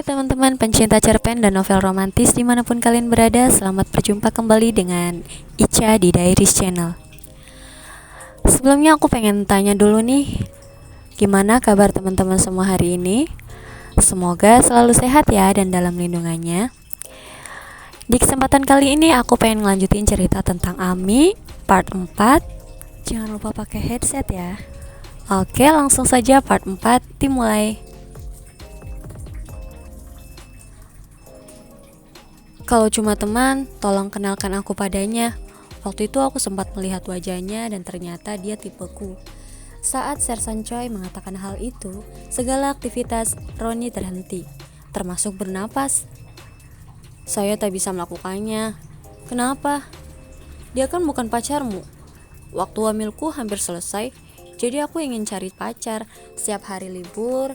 Hai teman-teman pencinta cerpen dan novel romantis dimanapun kalian berada. Selamat berjumpa kembali dengan Ica di Diaries Channel. Sebelumnya aku pengen tanya dulu nih, gimana kabar teman-teman semua hari ini? Semoga selalu sehat ya dan dalam lindungannya. Di kesempatan kali ini aku pengen ngelanjutin cerita tentang Ami part 4. Jangan lupa pakai headset ya. Oke, langsung saja part 4 dimulai. Kalau cuma teman, tolong kenalkan aku padanya. Waktu itu aku sempat melihat wajahnya dan ternyata dia tipeku. Saat Sersan Choi mengatakan hal itu, segala aktivitas Roni terhenti, termasuk bernapas. Saya tak bisa melakukannya. Kenapa? Dia kan bukan pacarmu. Waktu hamilku hampir selesai, jadi aku ingin cari pacar. Setiap hari libur,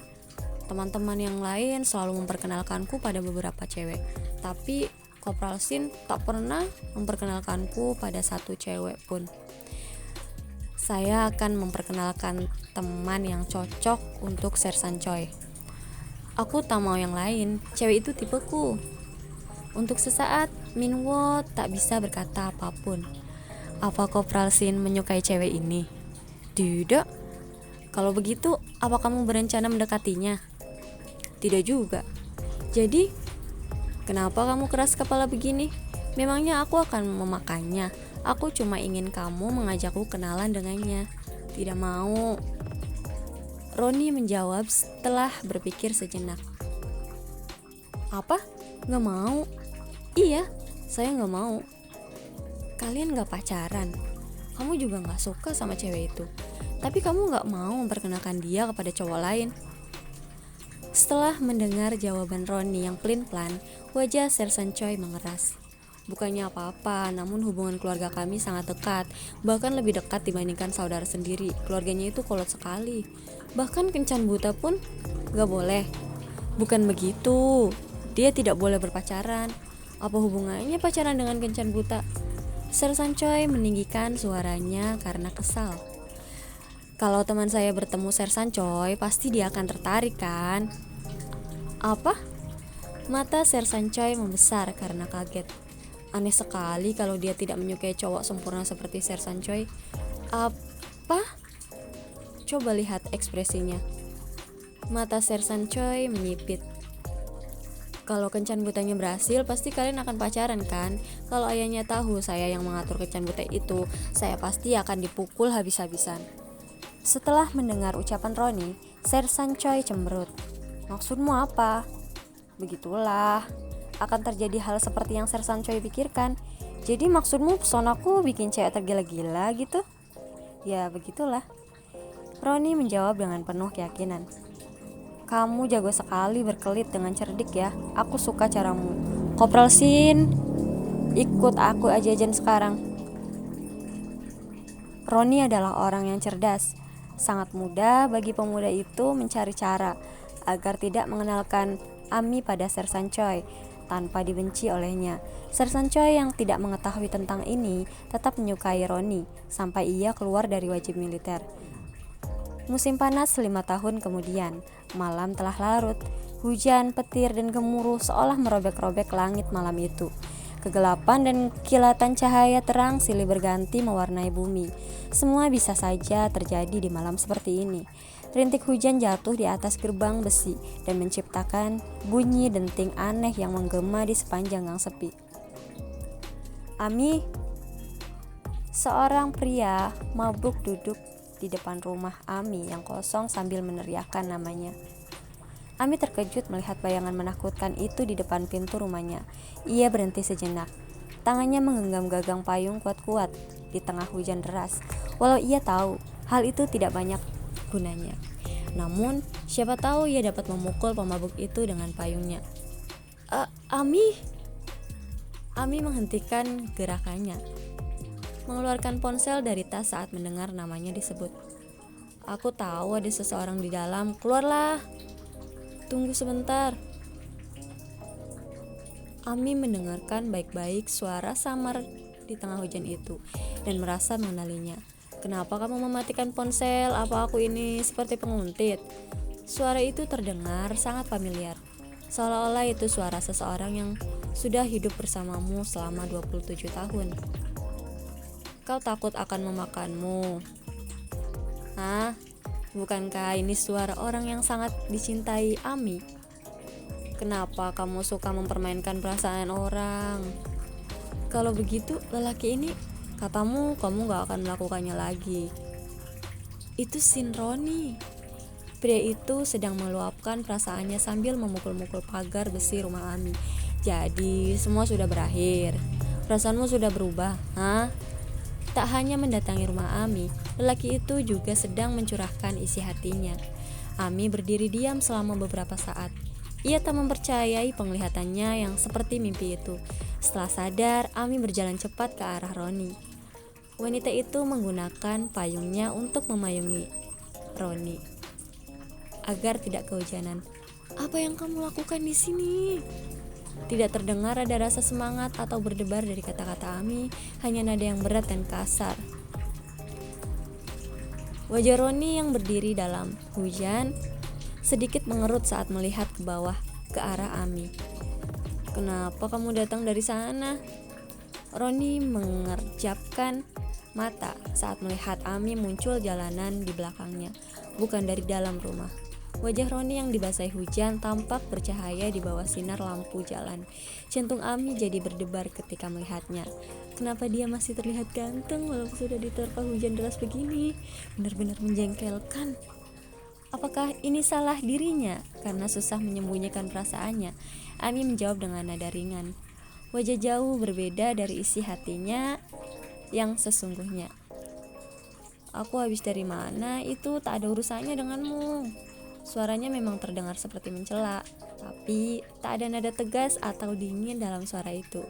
teman-teman yang lain selalu memperkenalkanku pada beberapa cewek. Tapi Kopral Sin tak pernah memperkenalkanku pada satu cewek pun. Saya akan memperkenalkan teman yang cocok untuk Sersan Choi. Aku tak mau yang lain, cewek itu tipeku. Untuk sesaat, Minwo tak bisa berkata apapun. Apa Kopral Sin menyukai cewek ini? Tidak. Kalau begitu, apa kamu berencana mendekatinya? Tidak juga. Jadi, kenapa kamu keras kepala begini? Memangnya aku akan memakannya? Aku cuma ingin kamu mengajakku kenalan dengannya. Tidak mau. Roni menjawab setelah berpikir sejenak. Apa? Gak mau? Iya, saya gak mau. Kalian gak pacaran. Kamu juga gak suka sama cewek itu. Tapi kamu gak mau memperkenalkan dia kepada cowok lain. Setelah mendengar jawaban Roni yang pelin-pelan, wajah Sersan Choi mengeras. Bukannya apa-apa, namun hubungan keluarga kami sangat dekat, bahkan lebih dekat dibandingkan saudara sendiri. Keluarganya itu kolot sekali. Bahkan kencan buta pun gak boleh. Bukan begitu, dia tidak boleh berpacaran. Apa hubungannya pacaran dengan kencan buta? Sersan Choi meninggikan suaranya karena kesal. Kalau teman saya bertemu Sersan Choi, pasti dia akan tertarik kan? Apa? Mata Sersan Choi membesar karena kaget. Aneh sekali kalau dia tidak menyukai cowok sempurna seperti Sersan Choi. Apa? Coba lihat ekspresinya. Mata Sersan Choi menyipit. Kalau kencan butanya berhasil, pasti kalian akan pacaran kan? Kalau ayahnya tahu saya yang mengatur kencan buta itu, saya pasti akan dipukul habis-habisan. Setelah mendengar ucapan Roni, Sersan Choi cemberut. Maksudmu apa? Begitulah, akan terjadi hal seperti yang Sersan Choi pikirkan. Jadi maksudmu pesonaku bikin cewek tergila-gila gitu? Ya begitulah. Roni menjawab dengan penuh keyakinan. Kamu jago sekali berkelit dengan cerdik ya. Aku suka caramu. Kopral Sin, ikut aku ajajan sekarang. Roni adalah orang yang cerdas. Sangat mudah bagi pemuda itu mencari cara agar tidak mengenalkan Ami pada Sersan Choi tanpa dibenci olehnya. Sersan Choi yang tidak mengetahui tentang ini tetap menyukai Roni sampai ia keluar dari wajib militer. Musim panas 5 tahun kemudian, malam telah larut. Hujan, petir, dan gemuruh seolah merobek-robek langit malam itu. Kegelapan dan kilatan cahaya terang silih berganti mewarnai bumi. Semua bisa saja terjadi di malam seperti ini. Rintik hujan jatuh di atas gerbang besi dan menciptakan bunyi denting aneh yang menggema di sepanjang gang sepi. Ami, seorang pria mabuk duduk di depan rumah Ami yang kosong sambil meneriakkan namanya. Ami terkejut melihat bayangan menakutkan itu di depan pintu rumahnya. Ia berhenti sejenak. Tangannya menggenggam gagang payung kuat-kuat di tengah hujan deras. Walau ia tahu hal itu tidak banyak gunanya. Namun, siapa tahu ia dapat memukul pemabuk itu dengan payungnya. Ami menghentikan gerakannya, mengeluarkan ponsel dari tas saat mendengar namanya disebut. Aku tahu ada seseorang di dalam, keluarlah. Tunggu sebentar. Ami mendengarkan baik-baik suara samar di tengah hujan itu dan merasa mengenalinya. Kenapa kamu mematikan ponsel? Apa aku ini seperti penguntit? Suara itu terdengar sangat familiar. seolah-olah itu suara seseorang yang sudah hidup bersamamu selama 27 tahun. Kau takut akan memakanmu. Hah? Bukankah ini suara orang yang sangat dicintai Ami? Kenapa kamu suka mempermainkan perasaan orang? Kalau begitu, lelaki ini katamu kamu gak akan melakukannya lagi. Itu Shin Roni. Pria itu sedang meluapkan perasaannya sambil memukul-mukul pagar besi rumah Ami. Jadi semua sudah berakhir. Perasaanmu sudah berubah, hah? Tak hanya mendatangi rumah Ami, lelaki itu juga sedang mencurahkan isi hatinya. Ami berdiri diam selama beberapa saat. Ia tak mempercayai penglihatannya yang seperti mimpi itu. Setelah sadar, Ami berjalan cepat ke arah Roni. Wanita itu menggunakan payungnya untuk memayungi Roni agar tidak kehujanan. Apa yang kamu lakukan di sini? Tidak terdengar ada rasa semangat atau berdebar dari kata-kata Ami, hanya nada yang berat dan kasar. Wajah Roni yang berdiri dalam hujan sedikit mengerut saat melihat ke bawah ke arah Ami. Kenapa kamu datang dari sana? Roni mengerjapkan mata saat melihat Ami muncul jalanan di belakangnya, bukan dari dalam rumah. Wajah Roni yang dibasahi hujan tampak bercahaya di bawah sinar lampu jalan. Jantung Ami jadi berdebar ketika melihatnya. Kenapa dia masih terlihat ganteng walaupun sudah diterpa hujan deras begini? Benar-benar menjengkelkan. Apakah ini salah dirinya karena susah menyembunyikan perasaannya? Ami menjawab dengan nada ringan. Wajah jauh berbeda dari isi hatinya yang sesungguhnya. Aku habis dari mana? Itu tak ada urusannya denganmu. Suaranya memang terdengar seperti mencela, tapi tak ada nada tegas atau dingin dalam suara itu.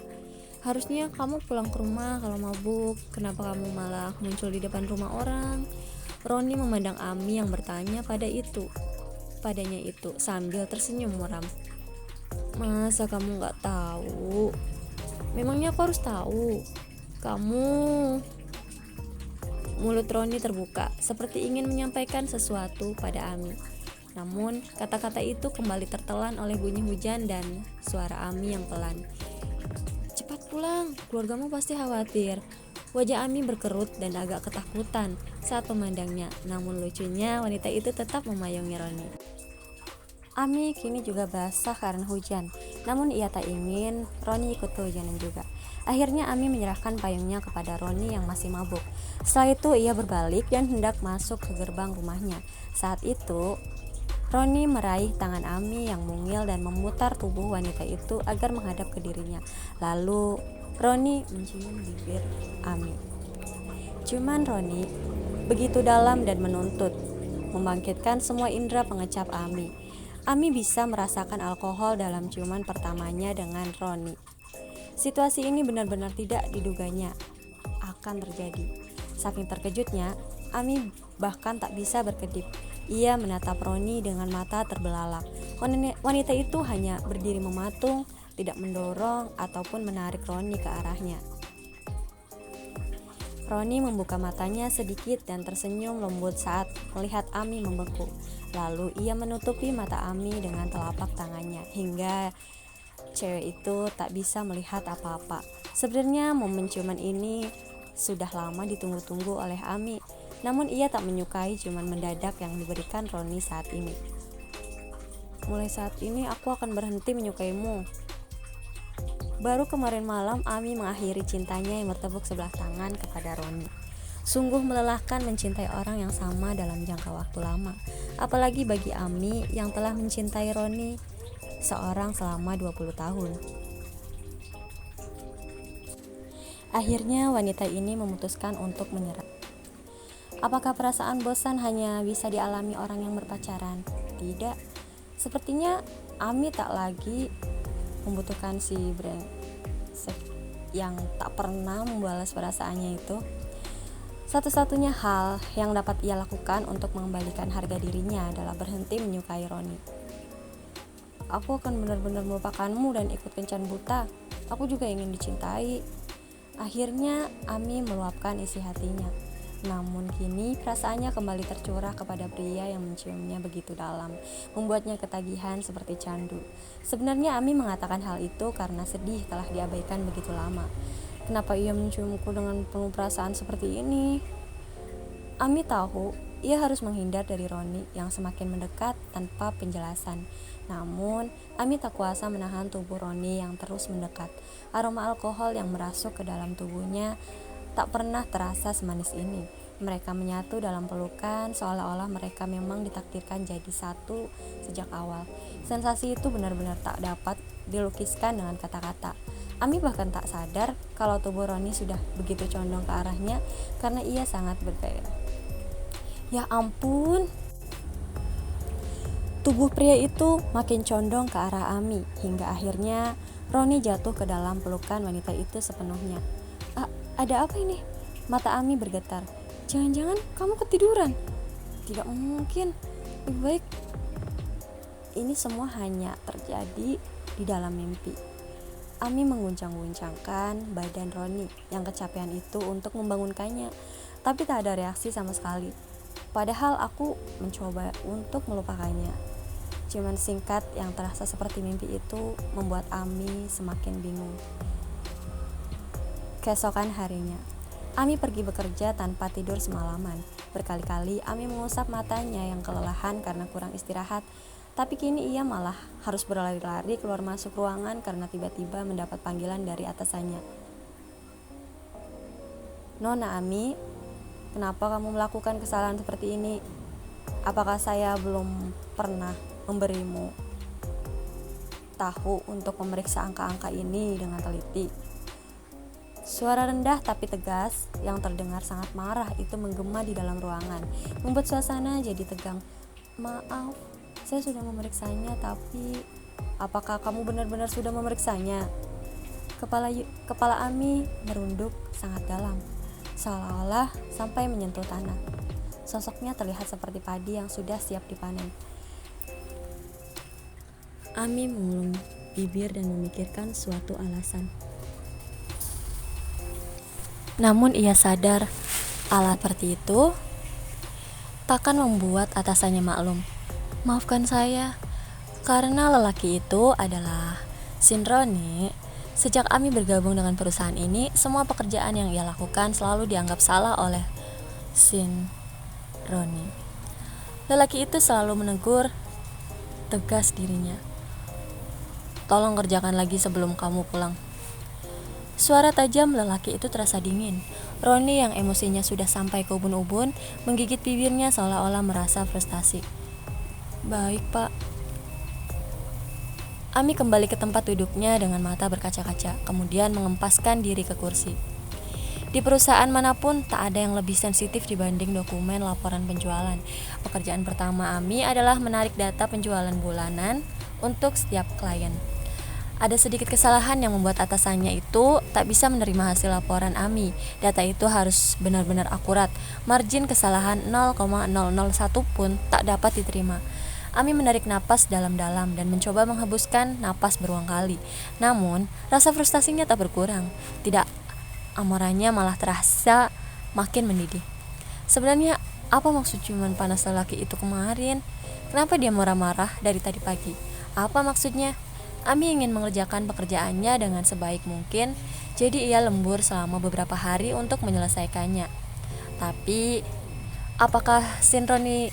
Harusnya kamu pulang ke rumah kalau mabuk. Kenapa kamu malah muncul di depan rumah orang? Roni memandang Ami yang bertanya padanya itu sambil tersenyum muram. Masa kamu gak tahu? Memangnya aku harus tahu? Kamu... Mulut Roni terbuka seperti ingin menyampaikan sesuatu pada Ami. Namun kata-kata itu kembali tertelan oleh bunyi hujan dan suara Ami yang pelan. Cepat pulang, keluargamu pasti khawatir. Wajah Ami berkerut dan agak ketakutan saat memandangnya. Namun lucunya wanita itu tetap memayungi Roni. Ami kini juga basah karena hujan. Namun ia tak ingin Roni ikut kehujanan juga. Akhirnya Ami menyerahkan payungnya kepada Roni yang masih mabuk. Setelah itu ia berbalik dan hendak masuk ke gerbang rumahnya. Saat itu Roni meraih tangan Ami yang mungil dan memutar tubuh wanita itu agar menghadap ke dirinya. Lalu Roni mencium bibir Ami. Ciuman Roni begitu dalam dan menuntut, membangkitkan semua indera pengecap Ami. Ami bisa merasakan alkohol dalam ciuman pertamanya dengan Roni. Situasi ini benar-benar tidak diduganya akan terjadi. Saking terkejutnya, Ami bahkan tak bisa berkedip. Ia menatap Roni dengan mata terbelalak. Wanita itu hanya berdiri mematung, tidak mendorong ataupun menarik Roni ke arahnya. Roni membuka matanya sedikit dan tersenyum lembut saat melihat Ami membeku. Lalu ia menutupi mata Ami dengan telapak tangannya hingga cewek itu tak bisa melihat apa-apa. Sebenarnya momen ciuman ini sudah lama ditunggu-tunggu oleh Ami. Namun ia tak menyukai ciuman mendadak yang diberikan Roni saat ini. Mulai saat ini aku akan berhenti menyukaimu. Baru kemarin malam Ami mengakhiri cintanya yang bertepuk sebelah tangan kepada Roni. Sungguh melelahkan mencintai orang yang sama dalam jangka waktu lama. Apalagi bagi Ami yang telah mencintai Roni seorang selama 20 tahun. Akhirnya wanita ini memutuskan untuk menyerah. Apakah perasaan bosan hanya bisa dialami orang yang berpacaran? Tidak. Sepertinya Ami tak lagi membutuhkan si brengsek yang tak pernah membalas perasaannya itu. Satu-satunya hal yang dapat ia lakukan untuk mengembalikan harga dirinya adalah berhenti menyukai Roni. Aku akan benar-benar melupakanmu dan ikut kencan buta. Aku juga ingin dicintai. Akhirnya Ami meluapkan isi hatinya. Namun kini perasaannya kembali tercurah kepada pria yang menciumnya begitu dalam, membuatnya ketagihan seperti candu. Sebenarnya Ami mengatakan hal itu karena sedih telah diabaikan begitu lama. Kenapa ia menciumku dengan penuh perasaan seperti ini? Ami tahu ia harus menghindar dari Roni yang semakin mendekat tanpa penjelasan. Namun, Ami tak kuasa menahan tubuh Roni yang terus mendekat. Aroma alkohol yang merasuk ke dalam tubuhnya tak pernah terasa semanis ini. Mereka menyatu dalam pelukan seolah-olah mereka memang ditakdirkan jadi satu sejak awal. Sensasi itu benar-benar tak dapat dilukiskan dengan kata-kata. Ami bahkan tak sadar kalau tubuh Roni sudah begitu condong ke arahnya karena ia sangat bergairah. Ya ampun, tubuh pria itu makin condong ke arah Ami hingga akhirnya Roni jatuh ke dalam pelukan wanita itu sepenuhnya. Ada apa ini? Mata Ami bergetar. Jangan-jangan kamu ketiduran? Tidak mungkin. Lebih baik ini semua hanya terjadi di dalam mimpi. Ami mengguncang-guncangkan badan Roni yang kecapean itu untuk membangunkannya, tapi tak ada reaksi sama sekali. Padahal aku mencoba untuk melupakannya. Ciuman singkat yang terasa seperti mimpi itu membuat Ami semakin bingung. Keesokan harinya, Ami pergi bekerja tanpa tidur semalaman. Berkali-kali Ami mengusap matanya yang kelelahan karena kurang istirahat. Tapi kini ia malah harus berlari-lari keluar masuk ruangan karena tiba-tiba mendapat panggilan dari atasannya. Nona Ami, kenapa kamu melakukan kesalahan seperti ini? Apakah saya belum pernah memberimu tahu untuk memeriksa angka-angka ini dengan teliti? Suara rendah tapi tegas yang terdengar sangat marah itu menggema di dalam ruangan, membuat suasana jadi tegang. Maaf, saya sudah memeriksanya, tapi apakah kamu benar-benar sudah memeriksanya? Kepala Ami merunduk sangat dalam, seolah-olah sampai menyentuh tanah. Sosoknya terlihat seperti padi yang sudah siap dipanen. Ami mengulung bibir dan memikirkan suatu alasan. Namun ia sadar alat seperti itu takkan membuat atasannya maklum. Maafkan saya, karena lelaki itu adalah Sin Roni. Sejak Ami bergabung dengan perusahaan ini, semua pekerjaan yang ia lakukan selalu dianggap salah oleh Sin Roni. Lelaki itu selalu menegur tegas dirinya. Tolong kerjakan lagi sebelum kamu pulang. Suara tajam lelaki itu terasa dingin. Roni yang emosinya sudah sampai ke ubun-ubun menggigit bibirnya seolah-olah merasa frustasi. Baik, Pak. Ami kembali ke tempat duduknya dengan mata berkaca-kaca, kemudian mengempaskan diri ke kursi. Di perusahaan manapun tak ada yang lebih sensitif dibanding dokumen laporan penjualan. Pekerjaan pertama Ami adalah menarik data penjualan bulanan untuk setiap klien. Ada sedikit kesalahan yang membuat atasannya itu tak bisa menerima hasil laporan Ami. Data itu harus benar-benar akurat. Margin kesalahan 0,001 pun tak dapat diterima. Ami menarik napas dalam-dalam dan mencoba menghembuskan napas berulang kali. Namun, rasa frustasinya tak berkurang. Tidak, amarahnya malah terasa makin mendidih. Sebenarnya, apa maksud ciuman panas lelaki itu kemarin? Kenapa dia marah-marah dari tadi pagi? Apa maksudnya? Ami ingin mengerjakan pekerjaannya dengan sebaik mungkin, jadi ia lembur selama beberapa hari untuk menyelesaikannya. Tapi, apakah Sin Roni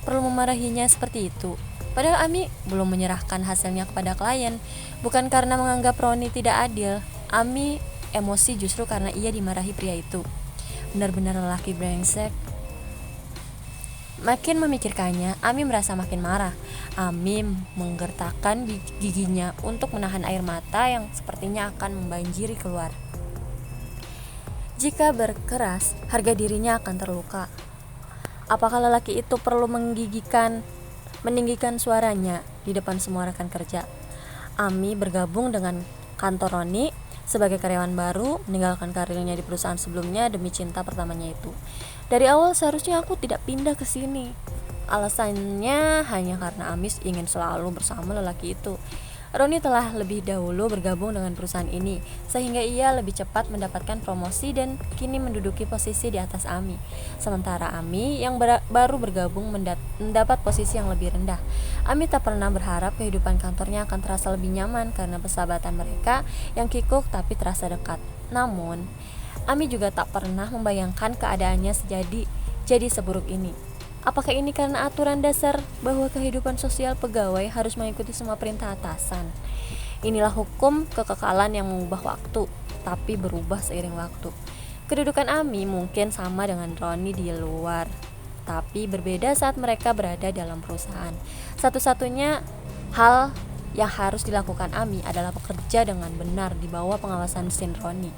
perlu memarahinya seperti itu? Padahal Ami belum menyerahkan hasilnya kepada klien. Bukan karena menganggap Roni tidak adil, Ami emosi justru karena ia dimarahi pria itu. Benar-benar lelaki brengsek. Makin memikirkannya, Ami merasa makin marah. Ami menggertakkan giginya untuk menahan air mata yang sepertinya akan membanjiri keluar. Jika berkeras, harga dirinya akan terluka. Apakah lelaki itu perlu meninggikan suaranya di depan semua rekan kerja? Ami bergabung dengan kantor Roni sebagai karyawan baru, meninggalkan karirnya di perusahaan sebelumnya demi cinta pertamanya itu. Dari awal seharusnya aku tidak pindah ke sini. Alasannya hanya karena Amis ingin selalu bersama lelaki itu. Roni telah lebih dahulu bergabung dengan perusahaan ini, sehingga ia lebih cepat mendapatkan promosi dan kini menduduki posisi di atas Ami. Sementara Ami yang baru bergabung mendapat posisi yang lebih rendah. Ami tak pernah berharap kehidupan kantornya akan terasa lebih nyaman karena persahabatan mereka yang kikuk tapi terasa dekat. Namun, Ami juga tak pernah membayangkan keadaannya jadi seburuk ini. Apakah ini karena aturan dasar bahwa kehidupan sosial pegawai harus mengikuti semua perintah atasan? Inilah hukum kekekalan yang mengubah waktu, tapi berubah seiring waktu. Kedudukan Ami mungkin sama dengan Roni di luar, tapi berbeda saat mereka berada dalam perusahaan. Satu-satunya hal yang harus dilakukan Ami adalah bekerja dengan benar di bawah pengawasan Shin Roni.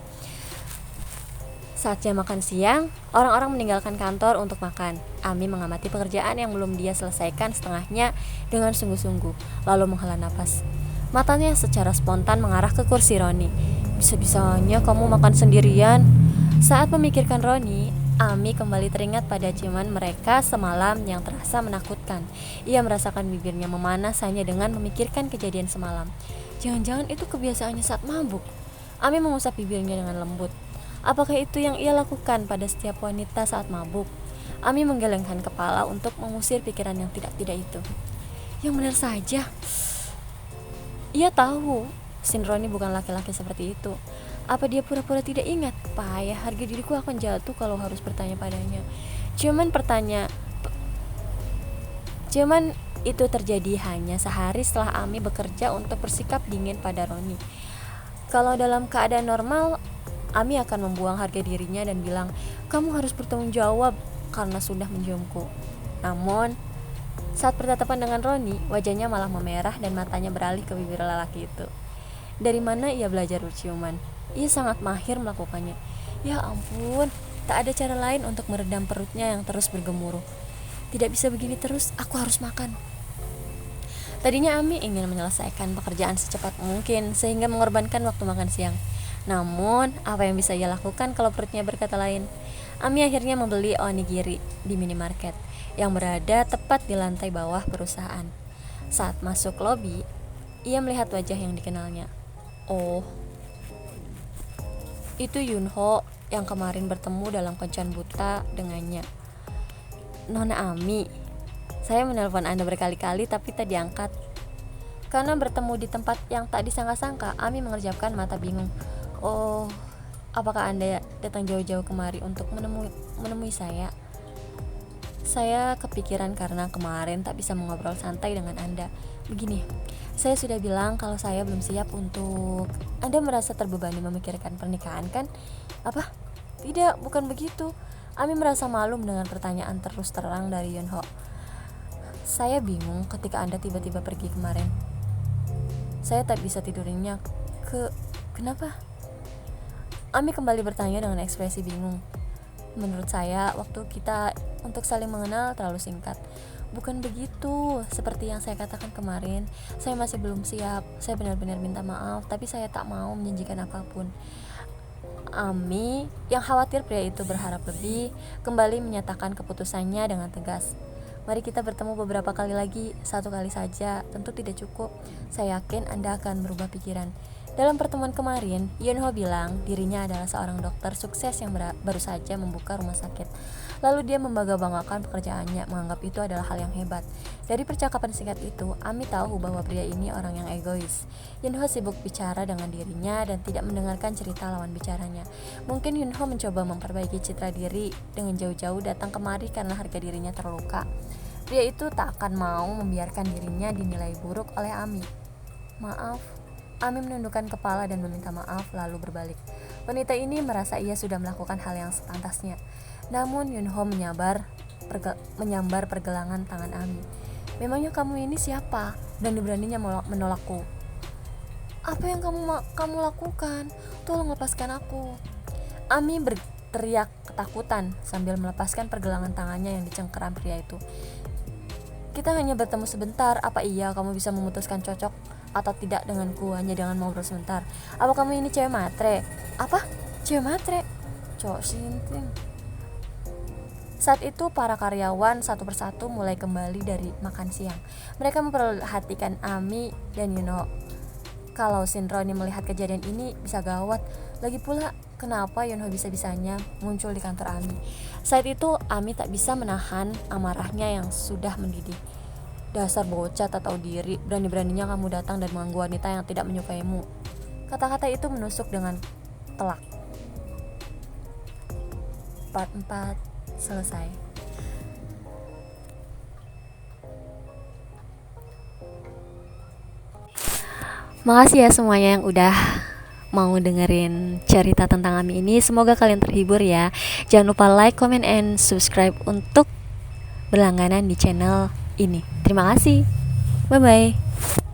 Saat jam makan siang, orang-orang meninggalkan kantor untuk makan. Ami mengamati pekerjaan yang belum dia selesaikan setengahnya dengan sungguh-sungguh, lalu menghela napas. Matanya secara spontan mengarah ke kursi Roni. Bisa-bisanya kamu makan sendirian. Saat memikirkan Roni, Ami kembali teringat pada ciuman mereka semalam yang terasa menakutkan. Ia merasakan bibirnya memanas hanya dengan memikirkan kejadian semalam. Jangan-jangan itu kebiasaannya saat mabuk. Ami mengusap bibirnya dengan lembut. Apakah itu yang ia lakukan pada setiap wanita saat mabuk? Ami menggelengkan kepala untuk mengusir pikiran yang tidak-tidak itu. Yang benar saja. Ia tahu Shin Roni bukan laki-laki seperti itu. Apa dia pura-pura tidak ingat? Payah, harga diriku akan jatuh kalau harus bertanya padanya. Cuman itu terjadi hanya sehari setelah Ami bekerja untuk bersikap dingin pada Roni. Kalau dalam keadaan normal, Ami akan membuang harga dirinya dan bilang, kamu harus bertanggung jawab karena sudah menciumku. Namun, saat bertatapan dengan Roni, wajahnya malah memerah dan matanya beralih ke bibir lelaki itu. Dari mana ia belajar berciuman? Ia sangat mahir melakukannya. Ya ampun, tak ada cara lain untuk meredam perutnya yang terus bergemuruh. Tidak bisa begini terus, aku harus makan. Tadinya Ami ingin menyelesaikan pekerjaan secepat mungkin sehingga mengorbankan waktu makan siang. Namun, apa yang bisa ia lakukan kalau perutnya berkata lain? Ami akhirnya membeli onigiri di minimarket yang berada tepat di lantai bawah perusahaan. Saat masuk lobi, ia melihat wajah yang dikenalnya. Oh, itu Yunho yang kemarin bertemu dalam kencan buta dengannya. Nona Ami, saya menelpon Anda berkali-kali tapi tak diangkat. Karena bertemu di tempat yang tak disangka-sangka, Ami mengerjapkan mata bingung. Oh, apakah Anda datang jauh-jauh kemari untuk menemui saya? Saya kepikiran karena kemarin tak bisa mengobrol santai dengan Anda. Begini, saya sudah bilang kalau saya belum siap untuk... Anda merasa terbebani memikirkan pernikahan kan? Apa? Tidak, bukan begitu. Ami merasa malu dengan pertanyaan terus terang dari Yunho. Saya bingung ketika Anda tiba-tiba pergi kemarin. Saya tak bisa tidur nyenyak. Kenapa? Ami kembali bertanya dengan ekspresi bingung. Menurut saya, waktu kita untuk saling mengenal terlalu singkat. Bukan begitu, seperti yang saya katakan kemarin. Saya masih belum siap. Saya benar-benar minta maaf, tapi saya tak mau menjanjikan apapun. Ami, yang khawatir pria itu berharap lebih, kembali menyatakan keputusannya dengan tegas. Mari kita bertemu beberapa kali lagi, 1 kali saja, tentu tidak cukup. Saya yakin Anda akan berubah pikiran. Dalam pertemuan kemarin, Yunho bilang dirinya adalah seorang dokter sukses yang baru saja membuka rumah sakit. Lalu dia membangga-banggakan pekerjaannya, menganggap itu adalah hal yang hebat. Dari percakapan singkat itu, Ami tahu bahwa pria ini orang yang egois. Yunho sibuk bicara dengan dirinya dan tidak mendengarkan cerita lawan bicaranya. Mungkin Yunho mencoba memperbaiki citra diri dengan jauh-jauh datang kemari karena harga dirinya terluka. Pria itu tak akan mau membiarkan dirinya dinilai buruk oleh Ami. Maaf. Ami menundukkan kepala dan meminta maaf lalu berbalik. Wanita ini merasa ia sudah melakukan hal yang sepantasnya. Namun Yunho menyambar pergelangan tangan Ami. Memangnya kamu ini siapa? Dan beraninya menolakku. Apa yang kamu lakukan? Tolong lepaskan aku. Ami berteriak ketakutan sambil melepaskan pergelangan tangannya yang dicengkeram pria itu. Kita hanya bertemu sebentar. Apa iya kamu bisa memutuskan cocok atau tidak denganku hanya dengan ngobrol sebentar? Apa kamu ini cewek matre? Apa? Cewek matre? Cok sinting. Saat itu para karyawan satu persatu mulai kembali dari makan siang. Mereka memperhatikan Ami dan Yunho. kalau Shinro ini melihat kejadian ini bisa gawat. Lagi pula, kenapa Yonho bisa-bisanya muncul di kantor Ami? Saat itu, Ami tak bisa menahan amarahnya yang sudah mendidih. Dasar bocah tak tahu diri, berani-beraninya kamu datang dan mengganggu wanita yang tidak menyukaimu. Kata-kata itu menusuk dengan telak. Part 4 selesai. Makasih ya semuanya yang udah mau dengerin cerita tentang Ami ini. Semoga kalian terhibur ya. Jangan lupa like, comment, and subscribe untuk berlangganan di channel ini. Terima kasih. Bye-bye.